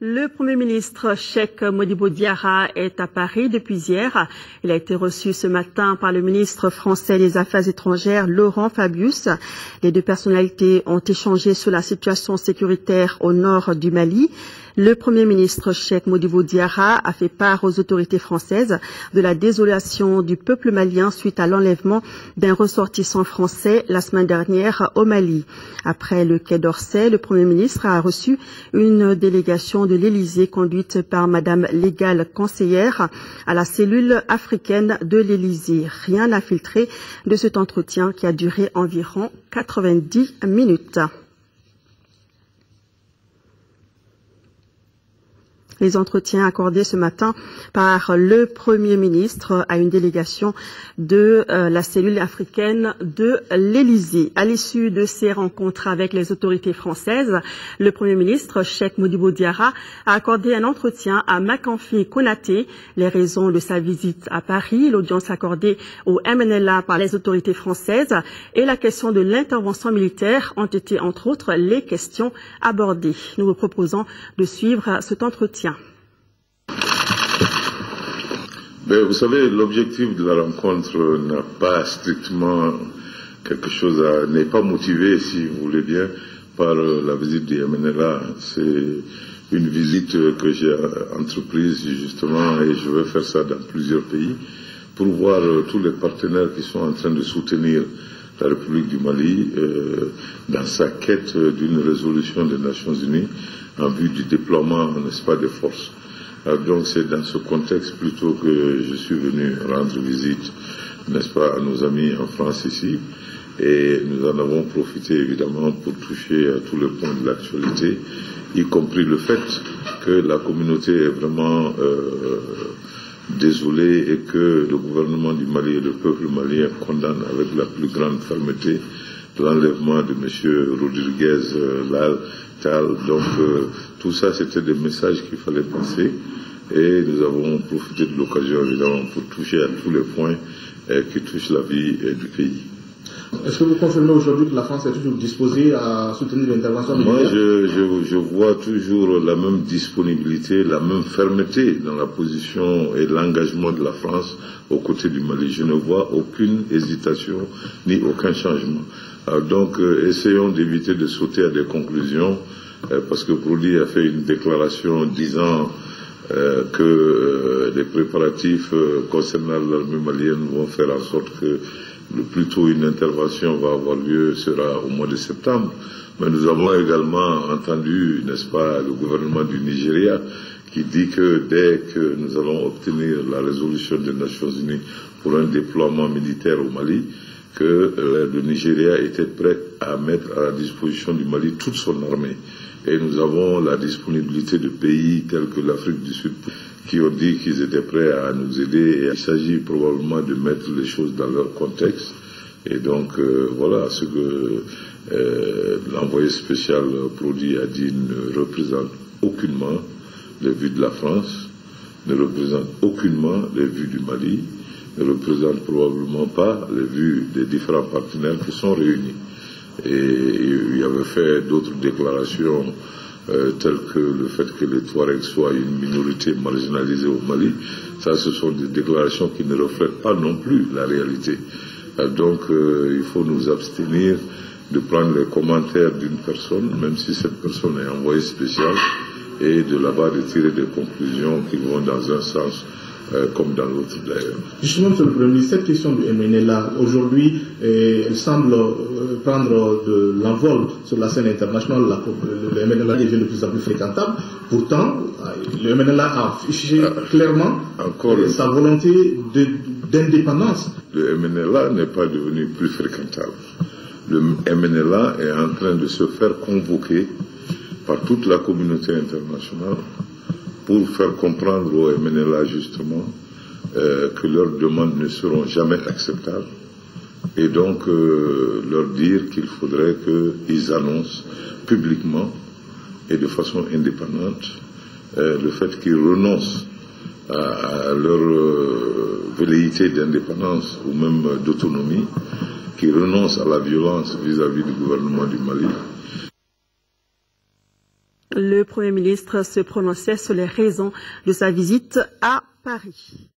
Le Premier ministre Cheikh Modibo Diarra est à Paris depuis hier. Il a été reçu ce matin par le ministre français des Affaires étrangères, Laurent Fabius. Les deux personnalités ont échangé sur la situation sécuritaire au nord du Mali. Le Premier ministre Cheikh Modibo Diarra a fait part aux autorités françaises de la désolation du peuple malien suite à l'enlèvement d'un ressortissant français la semaine dernière au Mali. Après le Quai d'Orsay, le Premier ministre a reçu une délégation de l'Élysée conduite par Madame Légale, conseillère à la cellule africaine de l'Élysée. Rien n'a filtré de cet entretien qui a duré environ 90 minutes. Les entretiens accordés ce matin par le Premier ministre à une délégation de la cellule africaine de l'Élysée. À l'issue de ces rencontres avec les autorités françaises, le Premier ministre Cheikh Modibo Diarra a accordé un entretien à Makamfi Konaté. Les raisons de sa visite à Paris, l'audience accordée au MNLA par les autorités françaises et la question de l'intervention militaire ont été entre autres les questions abordées. Nous vous proposons de suivre cet entretien. Mais vous savez, l'objectif de la rencontre n'a pas strictement quelque chose n'est pas motivé, si vous voulez bien, par la visite du MNLA. C'est une visite que j'ai entreprise justement, et je vais faire ça dans plusieurs pays, pour voir tous les partenaires qui sont en train de soutenir la République du Mali dans sa quête d'une résolution des Nations Unies en vue du déploiement, n'est-ce pas, des forces. Donc c'est dans ce contexte plutôt que je suis venu rendre visite, n'est-ce pas, à nos amis en France ici, et nous en avons profité évidemment pour toucher à tous les points de l'actualité, y compris le fait que la communauté est vraiment désolée et que le gouvernement du Mali et le peuple malien condamnent avec la plus grande fermeté l'enlèvement de M. Rodriguez Lal Tal. Donc tout ça, c'était des messages qu'il fallait passer, et nous avons profité de l'occasion évidemment pour toucher à tous les points qui touchent la vie du pays. Est-ce que vous confirmez aujourd'hui que la France est toujours disposée à soutenir l'intervention militaire? Moi, je vois toujours la même disponibilité, la même fermeté dans la position et l'engagement de la France aux côtés du Mali. Je ne vois aucune hésitation ni aucun changement. Donc, essayons d'éviter de sauter à des conclusions, parce que Prodi a fait une déclaration disant que les préparatifs concernant l'armée malienne vont faire en sorte que le plus tôt une intervention va avoir lieu sera au mois de septembre. Mais nous avons également entendu, n'est-ce pas, le gouvernement du Nigeria qui dit que dès que nous allons obtenir la résolution des Nations Unies pour un déploiement militaire au Mali, que le Nigeria était prêt à mettre à la disposition du Mali toute son armée. Et nous avons la disponibilité de pays tels que l'Afrique du Sud qui ont dit qu'ils étaient prêts à nous aider. Et il s'agit probablement de mettre les choses dans leur contexte. Et donc voilà, ce que l'envoyé spécial Prodi a dit ne représente aucunement les vues de la France, ne représente aucunement les vues du Mali, ne représente probablement pas les vues des différents partenaires qui sont réunis. Et il avait fait d'autres déclarations telles que le fait que les Touaregs soient une minorité marginalisée au Mali. Ça, ce sont des déclarations qui ne reflètent pas non plus la réalité. Donc il faut nous abstenir de prendre les commentaires d'une personne, même si cette personne est envoyée spéciale, et de là-bas de tirer des conclusions qui vont dans un sens comme dans l'autre d'ailleurs. Justement, M. le Premier ministre, cette question du MNLA, aujourd'hui, elle semble prendre de l'envol sur la scène internationale. Le MNLA devient de plus en plus fréquentable. Pourtant, le MNLA a affiché clairement sa volonté d'indépendance. Le MNLA n'est pas devenu plus fréquentable. Le MNLA est en train de se faire convoquer par toute la communauté internationale pour faire comprendre au MNLA justement que leurs demandes ne seront jamais acceptables, et donc leur dire qu'il faudrait qu'ils annoncent publiquement et de façon indépendante le fait qu'ils renoncent à leur velléité d'indépendance ou même d'autonomie, qu'ils renoncent à la violence vis-à-vis du gouvernement du Mali. Le Premier ministre se prononçait sur les raisons de sa visite à Paris.